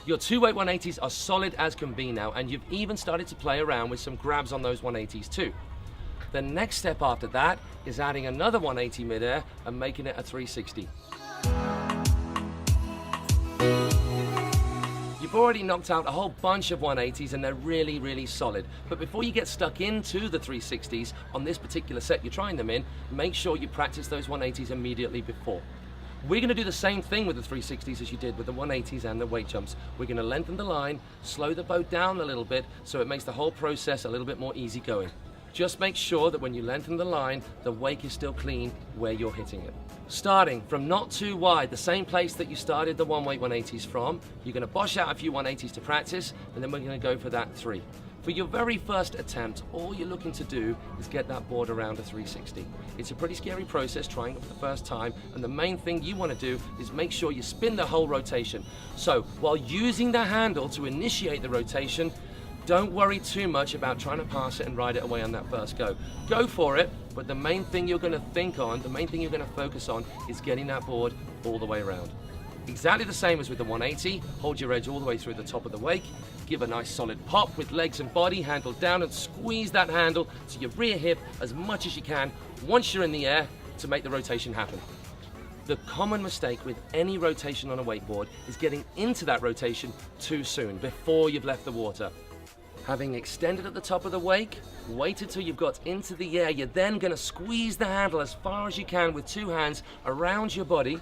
Your two-weight 180s are solid as can be now, and you've even started to play around with some grabs on those 180s too. The next step after that is adding another 180 midair and making it a 360. You've already knocked out a whole bunch of 180s and they're really, really solid. But before you get stuck into the 360s on this particular set you're trying them in, make sure you practice those 180s immediately before. We're going to do the same thing with the 360s as you did with the 180s and the weight jumps. We're going to lengthen the line, slow the boat down a little bit so it makes the whole process a little bit more easygoing. Just make sure that when you lengthen the line, the wake is still clean where you're hitting it. Starting from not too wide, the same place that you started the one-weight 180s from, you're going to bosh out a few 180s to practice, and then we're going to go for that 3. For your very first attempt, all you're looking to do is get that board around a 360. It's a pretty scary process trying it for the first time, and the main thing you want to do is make sure you spin the whole rotation. So while using the handle to initiate the rotation, don't worry too much about trying to pass it and ride it away on that first go. Go for it, but the main thing you're going to think on, the main thing you're going to focus on is getting that board all the way around. Exactly the same as with the 180, hold your edge all the way through the top of the wake, give a nice solid pop with legs and body, handle down, and squeeze that handle to your rear hip as much as you can once you're in the air to make the rotation happen. The common mistake with any rotation on a wakeboard is getting into that rotation too soon, before you've left the water. Having extended at the top of the wake, wait until you've got into the air. You're then going to squeeze the handle as far as you can with 2 hands around your body.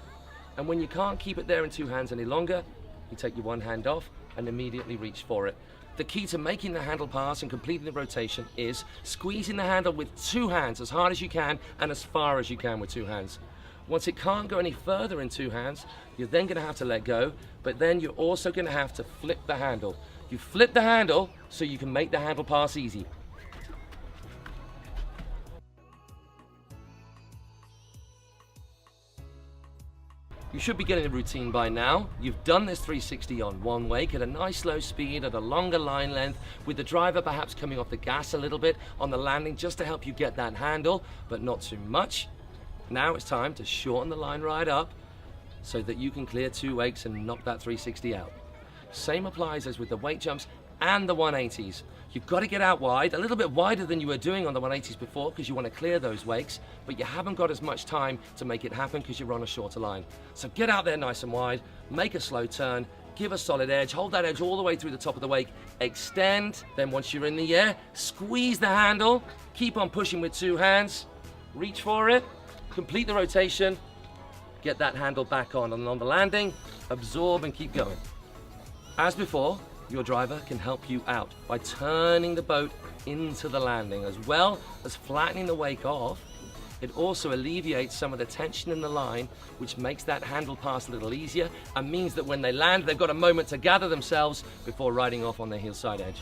And when you can't keep it there in 2 hands any longer, you take your 1 hand off and immediately reach for it. The key to making the handle pass and completing the rotation is squeezing the handle with 2 hands as hard as you can and as far as you can with 2 hands. Once it can't go any further in 2 hands, you're then going to have to let go, but then you're also going to have to flip the handle. You flip the handle so you can make the handle pass easy. You should be getting a routine by now. You've done this 360 on one wake at a nice slow speed, at a longer line length, with the driver perhaps coming off the gas a little bit on the landing just to help you get that handle, but not too much. Now it's time to shorten the line right up so that you can clear 2 wakes and knock that 360 out. Same applies as with the weight jumps and the 180s. You've got to get out wide, a little bit wider than you were doing on the 180s before because you want to clear those wakes, but you haven't got as much time to make it happen because you're on a shorter line. So get out there nice and wide, make a slow turn, give a solid edge, hold that edge all the way through the top of the wake, extend, then once you're in the air, squeeze the handle, keep on pushing with 2 hands, reach for it, complete the rotation, get that handle back on, and on the landing, absorb and keep going. As before, your driver can help you out by turning the boat into the landing, as well as flattening the wake off. It also alleviates some of the tension in the line, which makes that handle pass a little easier and means that when they land, they've got a moment to gather themselves before riding off on their heel side edge.